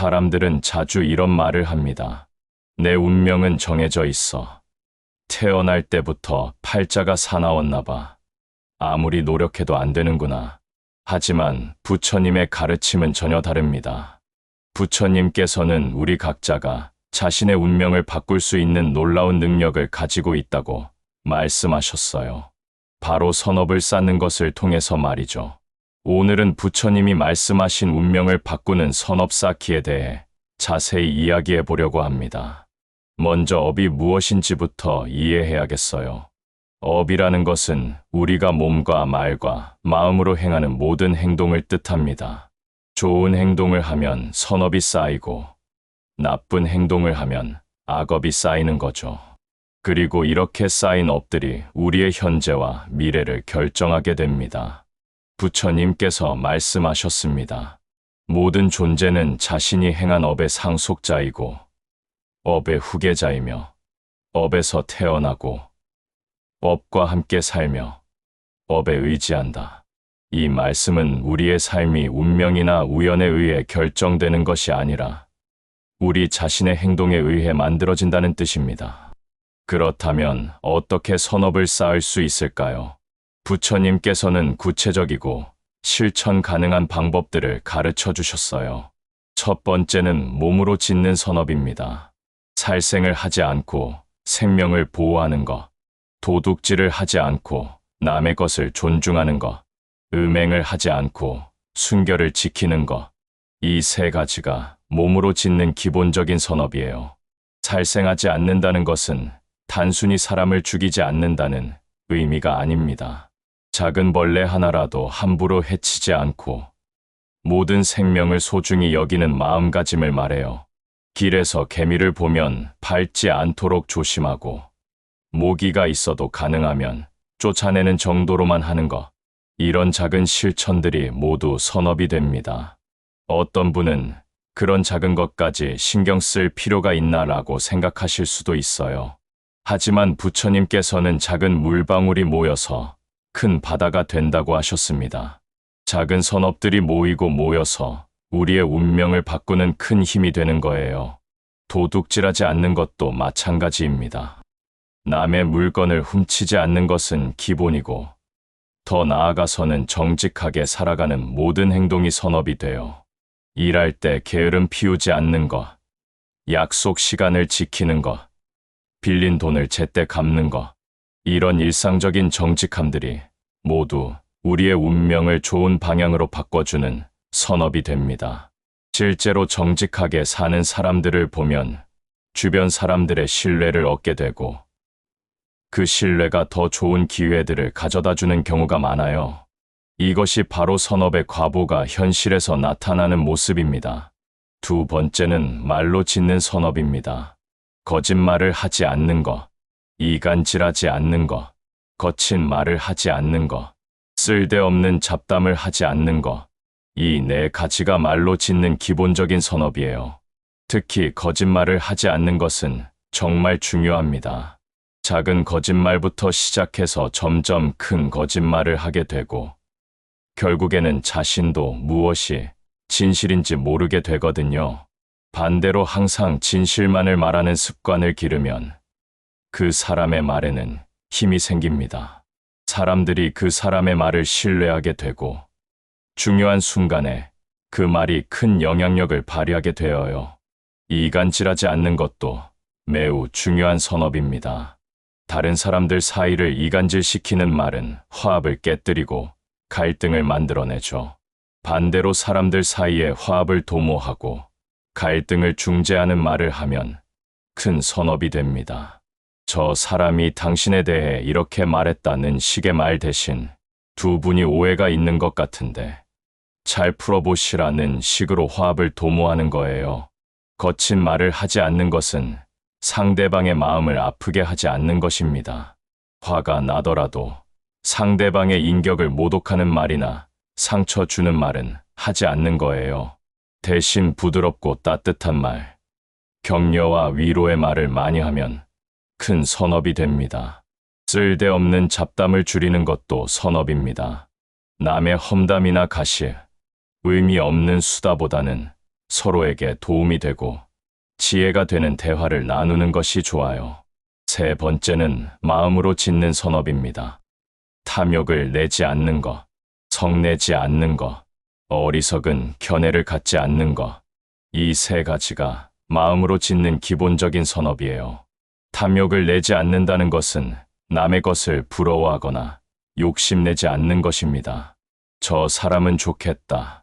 사람들은 자주 이런 말을 합니다. 내 운명은 정해져 있어. 태어날 때부터 팔자가 사나웠나 봐. 아무리 노력해도 안 되는구나. 하지만 부처님의 가르침은 전혀 다릅니다. 부처님께서는 우리 각자가 자신의 운명을 바꿀 수 있는 놀라운 능력을 가지고 있다고 말씀하셨어요. 바로 선업을 쌓는 것을 통해서 말이죠. 오늘은 부처님이 말씀하신 운명을 바꾸는 선업 쌓기에 대해 자세히 이야기해 보려고 합니다. 먼저 업이 무엇인지부터 이해해야겠어요. 업이라는 것은 우리가 몸과 말과 마음으로 행하는 모든 행동을 뜻합니다. 좋은 행동을 하면 선업이 쌓이고 나쁜 행동을 하면 악업이 쌓이는 거죠. 그리고 이렇게 쌓인 업들이 우리의 현재와 미래를 결정하게 됩니다. 부처님께서 말씀하셨습니다. 모든 존재는 자신이 행한 업의 상속자이고 업의 후계자이며 업에서 태어나고 업과 함께 살며 업에 의지한다. 이 말씀은 우리의 삶이 운명이나 우연에 의해 결정되는 것이 아니라 우리 자신의 행동에 의해 만들어진다는 뜻입니다. 그렇다면 어떻게 선업을 쌓을 수 있을까요? 부처님께서는 구체적이고 실천 가능한 방법들을 가르쳐 주셨어요. 첫 번째는 몸으로 짓는 선업입니다. 살생을 하지 않고 생명을 보호하는 것, 도둑질을 하지 않고 남의 것을 존중하는 것, 음행을 하지 않고 순결을 지키는 것, 이 세 가지가 몸으로 짓는 기본적인 선업이에요. 살생하지 않는다는 것은 단순히 사람을 죽이지 않는다는 의미가 아닙니다. 작은 벌레 하나라도 함부로 해치지 않고 모든 생명을 소중히 여기는 마음가짐을 말해요. 길에서 개미를 보면 밟지 않도록 조심하고 모기가 있어도 가능하면 쫓아내는 정도로만 하는 것. 이런 작은 실천들이 모두 선업이 됩니다. 어떤 분은 그런 작은 것까지 신경 쓸 필요가 있나라고 생각하실 수도 있어요. 하지만 부처님께서는 작은 물방울이 모여서 큰 바다가 된다고 하셨습니다. 작은 선업들이 모이고 모여서 우리의 운명을 바꾸는 큰 힘이 되는 거예요. 도둑질하지 않는 것도 마찬가지입니다. 남의 물건을 훔치지 않는 것은 기본이고 더 나아가서는 정직하게 살아가는 모든 행동이 선업이 돼요. 일할 때 게으름 피우지 않는 것, 약속 시간을 지키는 것, 빌린 돈을 제때 갚는 것, 이런 일상적인 정직함들이 모두 우리의 운명을 좋은 방향으로 바꿔주는 선업이 됩니다. 실제로 정직하게 사는 사람들을 보면 주변 사람들의 신뢰를 얻게 되고 그 신뢰가 더 좋은 기회들을 가져다주는 경우가 많아요. 이것이 바로 선업의 과보가 현실에서 나타나는 모습입니다. 두 번째는 말로 짓는 선업입니다. 거짓말을 하지 않는 것, 이간질하지 않는 것, 거친 말을 하지 않는 것, 쓸데없는 잡담을 하지 않는 것, 이 네 가지가 말로 짓는 기본적인 선업이에요. 특히 거짓말을 하지 않는 것은 정말 중요합니다. 작은 거짓말부터 시작해서 점점 큰 거짓말을 하게 되고 결국에는 자신도 무엇이 진실인지 모르게 되거든요. 반대로 항상 진실만을 말하는 습관을 기르면 그 사람의 말에는 힘이 생깁니다. 사람들이 그 사람의 말을 신뢰하게 되고 중요한 순간에 그 말이 큰 영향력을 발휘하게 되어요. 이간질하지 않는 것도 매우 중요한 선업입니다. 다른 사람들 사이를 이간질시키는 말은 화합을 깨뜨리고 갈등을 만들어내죠. 반대로 사람들 사이에 화합을 도모하고 갈등을 중재하는 말을 하면 큰 선업이 됩니다. 저 사람이 당신에 대해 이렇게 말했다는 식의 말 대신 두 분이 오해가 있는 것 같은데 잘 풀어보시라는 식으로 화합을 도모하는 거예요. 거친 말을 하지 않는 것은 상대방의 마음을 아프게 하지 않는 것입니다. 화가 나더라도 상대방의 인격을 모독하는 말이나 상처 주는 말은 하지 않는 거예요. 대신 부드럽고 따뜻한 말, 격려와 위로의 말을 많이 하면 큰 선업이 됩니다. 쓸데없는 잡담을 줄이는 것도 선업입니다. 남의 험담이나 가시, 의미 없는 수다보다는 서로에게 도움이 되고 지혜가 되는 대화를 나누는 것이 좋아요. 세 번째는 마음으로 짓는 선업입니다. 탐욕을 내지 않는 것, 성내지 않는 것, 어리석은 견해를 갖지 않는 것. 이 세 가지가 마음으로 짓는 기본적인 선업이에요. 탐욕을 내지 않는다는 것은 남의 것을 부러워하거나 욕심내지 않는 것입니다. 저 사람은 좋겠다.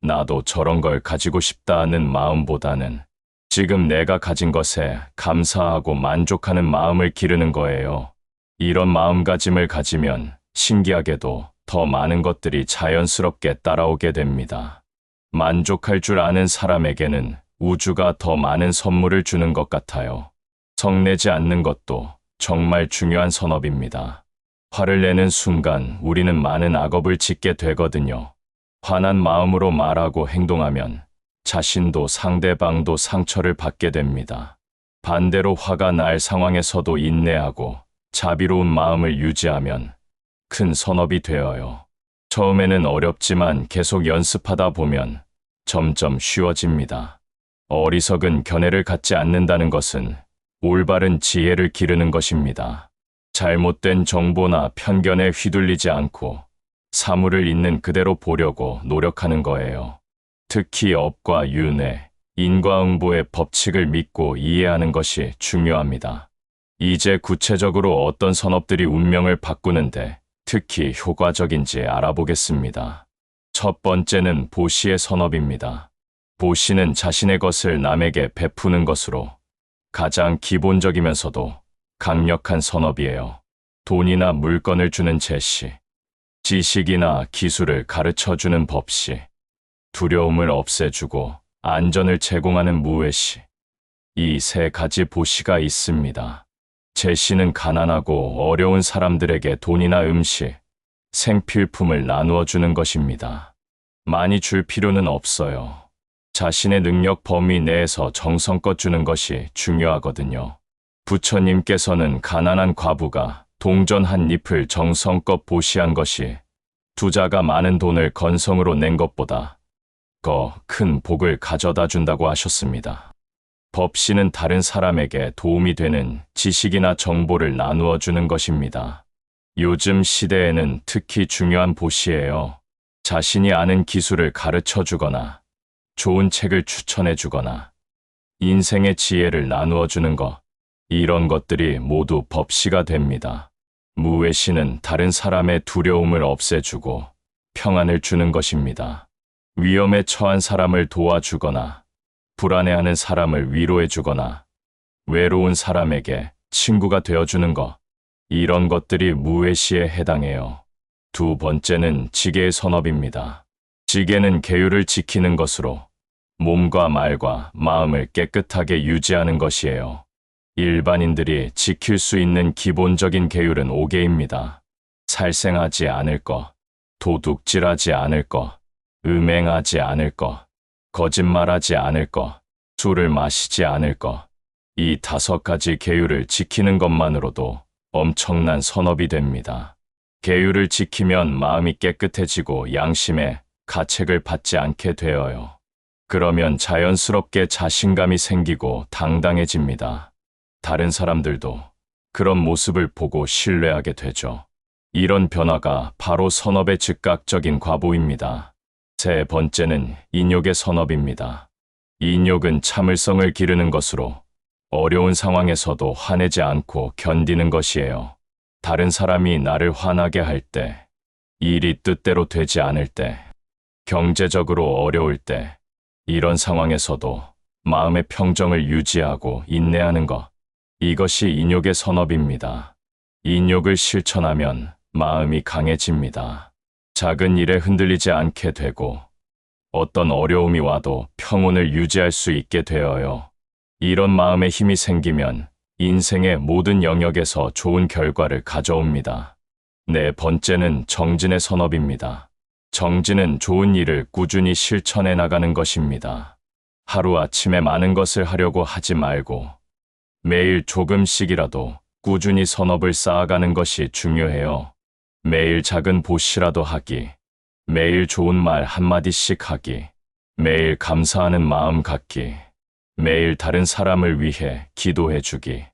나도 저런 걸 가지고 싶다는 마음보다는 지금 내가 가진 것에 감사하고 만족하는 마음을 기르는 거예요. 이런 마음가짐을 가지면 신기하게도 더 많은 것들이 자연스럽게 따라오게 됩니다. 만족할 줄 아는 사람에게는 우주가 더 많은 선물을 주는 것 같아요. 성내지 않는 것도 정말 중요한 선업입니다. 화를 내는 순간 우리는 많은 악업을 짓게 되거든요. 화난 마음으로 말하고 행동하면 자신도 상대방도 상처를 받게 됩니다. 반대로 화가 날 상황에서도 인내하고 자비로운 마음을 유지하면 큰 선업이 되어요. 처음에는 어렵지만 계속 연습하다 보면 점점 쉬워집니다. 어리석은 견해를 갖지 않는다는 것은 올바른 지혜를 기르는 것입니다. 잘못된 정보나 편견에 휘둘리지 않고 사물을 있는 그대로 보려고 노력하는 거예요. 특히 업과 윤회, 인과응보의 법칙을 믿고 이해하는 것이 중요합니다. 이제 구체적으로 어떤 선업들이 운명을 바꾸는데 특히 효과적인지 알아보겠습니다. 첫 번째는 보시의 선업입니다. 보시는 자신의 것을 남에게 베푸는 것으로 가장 기본적이면서도 강력한 선업이에요. 돈이나 물건을 주는 제시, 지식이나 기술을 가르쳐주는 법시, 두려움을 없애주고 안전을 제공하는 무외시. 이 세 가지 보시가 있습니다. 제시는 가난하고 어려운 사람들에게 돈이나 음식, 생필품을 나누어 주는 것입니다. 많이 줄 필요는 없어요. 자신의 능력 범위 내에서 정성껏 주는 것이 중요하거든요. 부처님께서는 가난한 과부가 동전 한 잎을 정성껏 보시한 것이 투자가 많은 돈을 건성으로 낸 것보다 더 큰 복을 가져다 준다고 하셨습니다. 법시는 다른 사람에게 도움이 되는 지식이나 정보를 나누어 주는 것입니다. 요즘 시대에는 특히 중요한 보시예요. 자신이 아는 기술을 가르쳐 주거나 좋은 책을 추천해 주거나 인생의 지혜를 나누어 주는 것. 이런 것들이 모두 법시가 됩니다. 무외시는 다른 사람의 두려움을 없애주고 평안을 주는 것입니다. 위험에 처한 사람을 도와주거나 불안해하는 사람을 위로해주거나 외로운 사람에게 친구가 되어주는 것. 이런 것들이 무외시에 해당해요. 두 번째는 지계의 선업입니다. 지계는 계율을 지키는 것으로 몸과 말과 마음을 깨끗하게 유지하는 것이에요. 일반인들이 지킬 수 있는 기본적인 계율은 5개입니다. 살생하지 않을 것, 도둑질하지 않을 것, 음행하지 않을 것, 거짓말하지 않을 것, 술을 마시지 않을 것. 이 5가지 계율을 지키는 것만으로도 엄청난 선업이 됩니다. 계율을 지키면 마음이 깨끗해지고 양심에 가책을 받지 않게 되어요. 그러면 자연스럽게 자신감이 생기고 당당해집니다. 다른 사람들도 그런 모습을 보고 신뢰하게 되죠. 이런 변화가 바로 선업의 즉각적인 과보입니다. 세 번째는 인욕의 선업입니다. 인욕은 참을성을 기르는 것으로 어려운 상황에서도 화내지 않고 견디는 것이에요. 다른 사람이 나를 화나게 할 때, 일이 뜻대로 되지 않을 때, 경제적으로 어려울 때, 이런 상황에서도 마음의 평정을 유지하고 인내하는 것. 이것이 인욕의 선업입니다. 인욕을 실천하면 마음이 강해집니다. 작은 일에 흔들리지 않게 되고 어떤 어려움이 와도 평온을 유지할 수 있게 되어요. 이런 마음의 힘이 생기면 인생의 모든 영역에서 좋은 결과를 가져옵니다. 네 번째는 정진의 선업입니다. 정진은 좋은 일을 꾸준히 실천해 나가는 것입니다. 하루아침에 많은 것을 하려고 하지 말고 매일 조금씩이라도 꾸준히 선업을 쌓아가는 것이 중요해요. 매일 작은 보시라도 하기, 매일 좋은 말 한마디씩 하기, 매일 감사하는 마음 갖기, 매일 다른 사람을 위해 기도해 주기.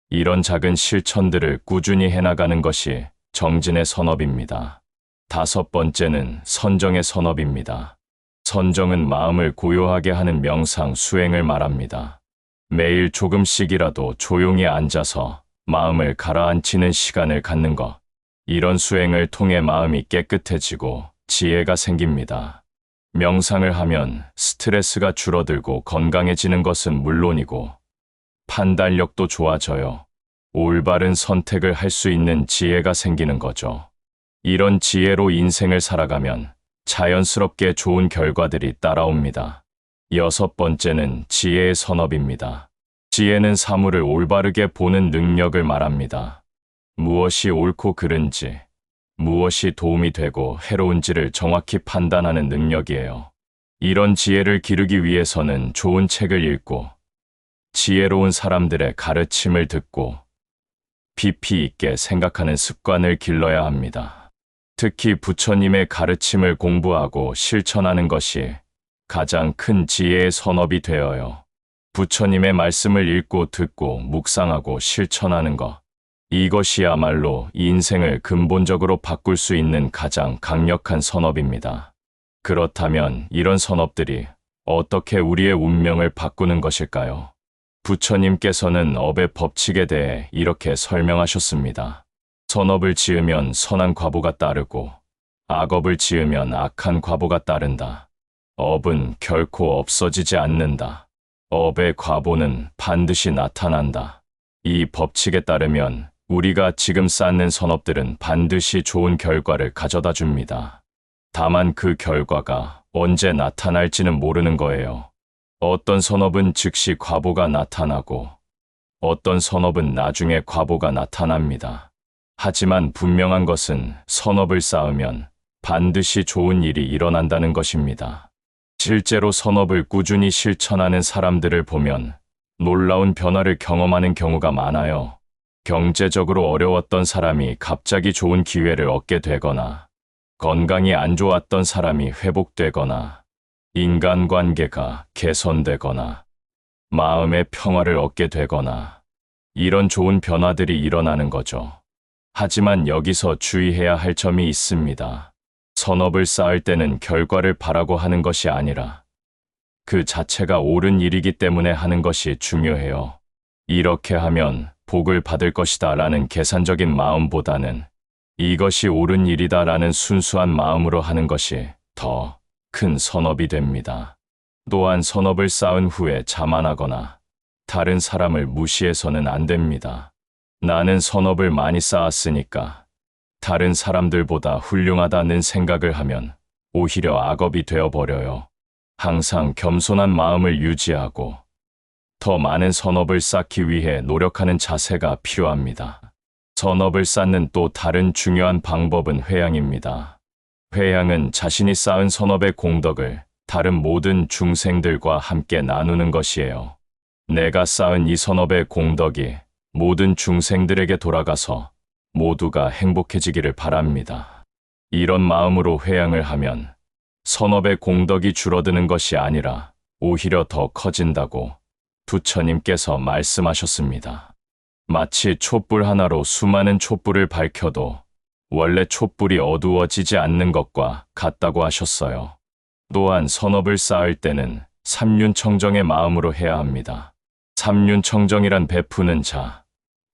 이런 작은 실천들을 꾸준히 해나가는 것이 정진의 선업입니다. 다섯 번째는 선정의 선업입니다. 선정은 마음을 고요하게 하는 명상 수행을 말합니다. 매일 조금씩이라도 조용히 앉아서 마음을 가라앉히는 시간을 갖는 것. 이런 수행을 통해 마음이 깨끗해지고 지혜가 생깁니다. 명상을 하면 스트레스가 줄어들고 건강해지는 것은 물론이고 판단력도 좋아져요. 올바른 선택을 할 수 있는 지혜가 생기는 거죠. 이런 지혜로 인생을 살아가면 자연스럽게 좋은 결과들이 따라옵니다. 여섯 번째는 지혜의 선업입니다. 지혜는 사물을 올바르게 보는 능력을 말합니다. 무엇이 옳고 그른지, 무엇이 도움이 되고 해로운지를 정확히 판단하는 능력이에요. 이런 지혜를 기르기 위해서는 좋은 책을 읽고 지혜로운 사람들의 가르침을 듣고 깊이 있게 생각하는 습관을 길러야 합니다. 특히 부처님의 가르침을 공부하고 실천하는 것이 가장 큰 지혜의 선업이 되어요. 부처님의 말씀을 읽고 듣고 묵상하고 실천하는 것. 이것이야말로 인생을 근본적으로 바꿀 수 있는 가장 강력한 선업입니다. 그렇다면 이런 선업들이 어떻게 우리의 운명을 바꾸는 것일까요? 부처님께서는 업의 법칙에 대해 이렇게 설명하셨습니다. 선업을 지으면 선한 과보가 따르고 악업을 지으면 악한 과보가 따른다. 업은 결코 없어지지 않는다. 업의 과보는 반드시 나타난다. 이 법칙에 따르면 우리가 지금 쌓는 선업들은 반드시 좋은 결과를 가져다 줍니다. 다만 그 결과가 언제 나타날지는 모르는 거예요. 어떤 선업은 즉시 과보가 나타나고 어떤 선업은 나중에 과보가 나타납니다. 하지만 분명한 것은 선업을 쌓으면 반드시 좋은 일이 일어난다는 것입니다. 실제로 선업을 꾸준히 실천하는 사람들을 보면 놀라운 변화를 경험하는 경우가 많아요. 경제적으로 어려웠던 사람이 갑자기 좋은 기회를 얻게 되거나, 건강이 안 좋았던 사람이 회복되거나, 인간관계가 개선되거나, 마음의 평화를 얻게 되거나, 이런 좋은 변화들이 일어나는 거죠. 하지만 여기서 주의해야 할 점이 있습니다. 선업을 쌓을 때는 결과를 바라고 하는 것이 아니라 그 자체가 옳은 일이기 때문에 하는 것이 중요해요. 이렇게 하면 복을 받을 것이다 라는 계산적인 마음보다는 이것이 옳은 일이다 라는 순수한 마음으로 하는 것이 더 큰 선업이 됩니다. 또한 선업을 쌓은 후에 자만하거나 다른 사람을 무시해서는 안 됩니다. 나는 선업을 많이 쌓았으니까 다른 사람들보다 훌륭하다는 생각을 하면 오히려 악업이 되어버려요. 항상 겸손한 마음을 유지하고 더 많은 선업을 쌓기 위해 노력하는 자세가 필요합니다. 선업을 쌓는 또 다른 중요한 방법은 회양입니다. 회양은 자신이 쌓은 선업의 공덕을 다른 모든 중생들과 함께 나누는 것이에요. 내가 쌓은 이 선업의 공덕이 모든 중생들에게 돌아가서 모두가 행복해지기를 바랍니다. 이런 마음으로 회양을 하면 선업의 공덕이 줄어드는 것이 아니라 오히려 더 커진다고 부처님께서 말씀하셨습니다. 마치 촛불 하나로 수많은 촛불을 밝혀도 원래 촛불이 어두워지지 않는 것과 같다고 하셨어요. 또한 선업을 쌓을 때는 삼륜청정의 마음으로 해야 합니다. 삼륜청정이란 베푸는 자,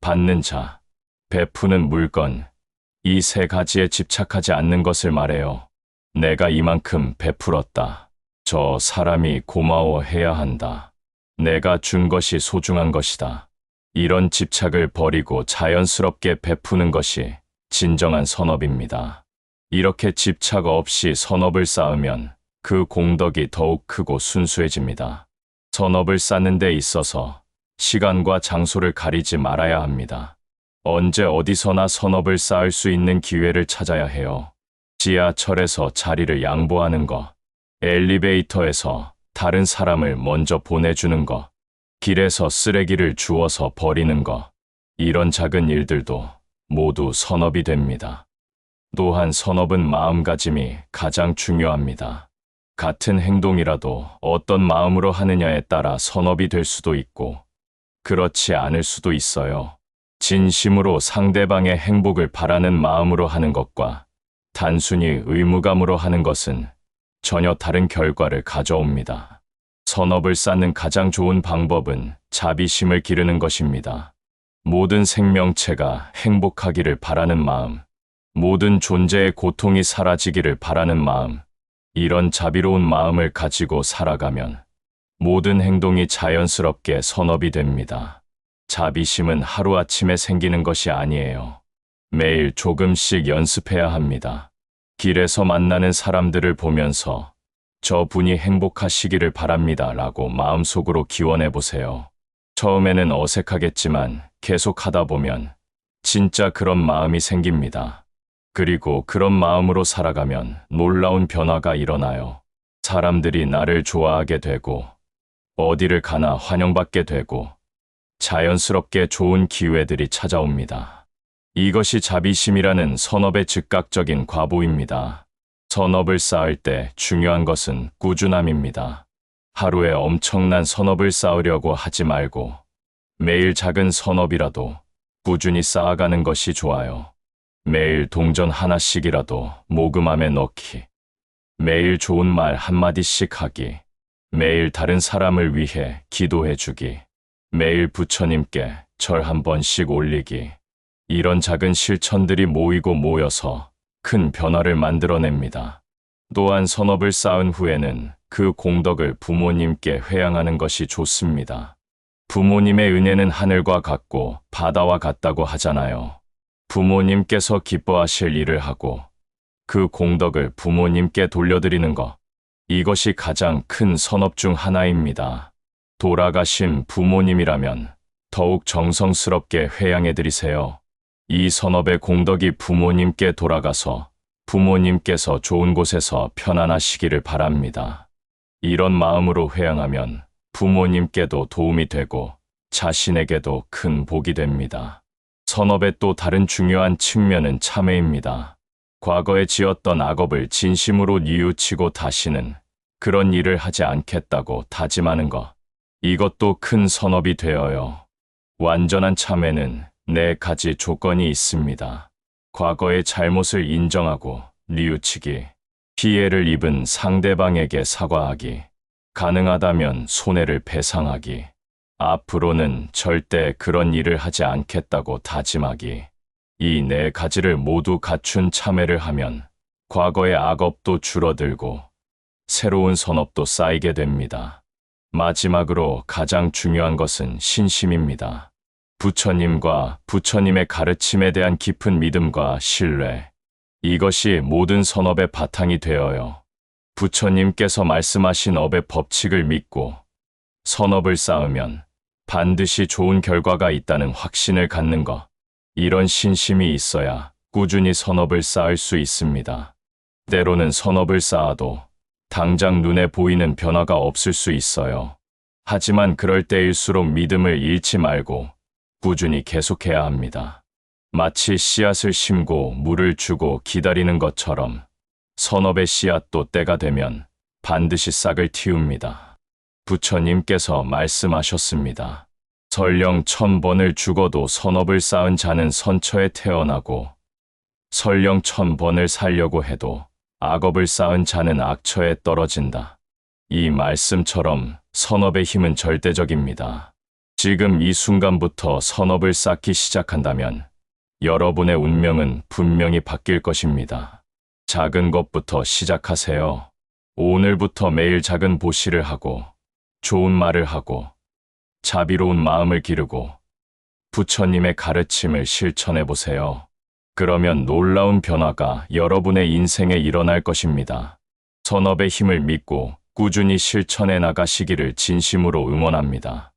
받는 자, 베푸는 물건, 이 세 가지에 집착하지 않는 것을 말해요. 내가 이만큼 베풀었다. 저 사람이 고마워해야 한다. 내가 준 것이 소중한 것이다. 이런 집착을 버리고 자연스럽게 베푸는 것이 진정한 선업입니다. 이렇게 집착 없이 선업을 쌓으면 그 공덕이 더욱 크고 순수해집니다. 선업을 쌓는 데 있어서 시간과 장소를 가리지 말아야 합니다. 언제 어디서나 선업을 쌓을 수 있는 기회를 찾아야 해요. 지하철에서 자리를 양보하는 것, 엘리베이터에서 다른 사람을 먼저 보내주는 것, 길에서 쓰레기를 주워서 버리는 것, 이런 작은 일들도 모두 선업이 됩니다. 또한 선업은 마음가짐이 가장 중요합니다. 같은 행동이라도 어떤 마음으로 하느냐에 따라 선업이 될 수도 있고 그렇지 않을 수도 있어요. 진심으로 상대방의 행복을 바라는 마음으로 하는 것과 단순히 의무감으로 하는 것은 전혀 다른 결과를 가져옵니다. 선업을 쌓는 가장 좋은 방법은 자비심을 기르는 것입니다. 모든 생명체가 행복하기를 바라는 마음, 모든 존재의 고통이 사라지기를 바라는 마음, 이런 자비로운 마음을 가지고 살아가면 모든 행동이 자연스럽게 선업이 됩니다. 자비심은 하루아침에 생기는 것이 아니에요. 매일 조금씩 연습해야 합니다. 길에서 만나는 사람들을 보면서 저분이 행복하시기를 바랍니다 라고 마음속으로 기원해 보세요. 처음에는 어색하겠지만 계속 하다 보면 진짜 그런 마음이 생깁니다. 그리고 그런 마음으로 살아가면 놀라운 변화가 일어나요. 사람들이 나를 좋아하게 되고 어디를 가나 환영받게 되고 자연스럽게 좋은 기회들이 찾아옵니다. 이것이 자비심이라는 선업의 즉각적인 과보입니다. 선업을 쌓을 때 중요한 것은 꾸준함입니다. 하루에 엄청난 선업을 쌓으려고 하지 말고 매일 작은 선업이라도 꾸준히 쌓아가는 것이 좋아요. 매일 동전 하나씩이라도 모금함에 넣기, 매일 좋은 말 한마디씩 하기, 매일 다른 사람을 위해 기도해 주기, 매일 부처님께 절 한 번씩 올리기, 이런 작은 실천들이 모이고 모여서 큰 변화를 만들어냅니다. 또한 선업을 쌓은 후에는 그 공덕을 부모님께 회양하는 것이 좋습니다. 부모님의 은혜는 하늘과 같고 바다와 같다고 하잖아요. 부모님께서 기뻐하실 일을 하고 그 공덕을 부모님께 돌려드리는 것, 이것이 가장 큰 선업 중 하나입니다. 돌아가신 부모님이라면 더욱 정성스럽게 회양해드리세요. 이 선업의 공덕이 부모님께 돌아가서 부모님께서 좋은 곳에서 편안하시기를 바랍니다. 이런 마음으로 회양하면 부모님께도 도움이 되고 자신에게도 큰 복이 됩니다. 선업의 또 다른 중요한 측면은 참회입니다. 과거에 지었던 악업을 진심으로 뉘우치고 다시는 그런 일을 하지 않겠다고 다짐하는 것, 이것도 큰 선업이 되어요. 완전한 참회는 4가지 조건이 있습니다. 과거의 잘못을 인정하고 뉘우치기, 피해를 입은 상대방에게 사과하기, 가능하다면 손해를 배상하기, 앞으로는 절대 그런 일을 하지 않겠다고 다짐하기. 이 4가지를 모두 갖춘 참회를 하면 과거의 악업도 줄어들고 새로운 선업도 쌓이게 됩니다. 마지막으로 가장 중요한 것은 신심입니다. 부처님과 부처님의 가르침에 대한 깊은 믿음과 신뢰, 이것이 모든 선업의 바탕이 되어요. 부처님께서 말씀하신 업의 법칙을 믿고 선업을 쌓으면 반드시 좋은 결과가 있다는 확신을 갖는 것, 이런 신심이 있어야 꾸준히 선업을 쌓을 수 있습니다. 때로는 선업을 쌓아도 당장 눈에 보이는 변화가 없을 수 있어요. 하지만 그럴 때일수록 믿음을 잃지 말고 꾸준히 계속해야 합니다. 마치 씨앗을 심고 물을 주고 기다리는 것처럼 선업의 씨앗도 때가 되면 반드시 싹을 틔웁니다. 부처님께서 말씀하셨습니다. 설령 1000번을 죽어도 선업을 쌓은 자는 선처에 태어나고 설령 1000번을 살려고 해도 악업을 쌓은 자는 악처에 떨어진다. 이 말씀처럼 선업의 힘은 절대적입니다. 지금 이 순간부터 선업을 쌓기 시작한다면 여러분의 운명은 분명히 바뀔 것입니다. 작은 것부터 시작하세요. 오늘부터 매일 작은 보시를 하고 좋은 말을 하고 자비로운 마음을 기르고 부처님의 가르침을 실천해 보세요. 그러면 놀라운 변화가 여러분의 인생에 일어날 것입니다. 선업의 힘을 믿고 꾸준히 실천해 나가시기를 진심으로 응원합니다.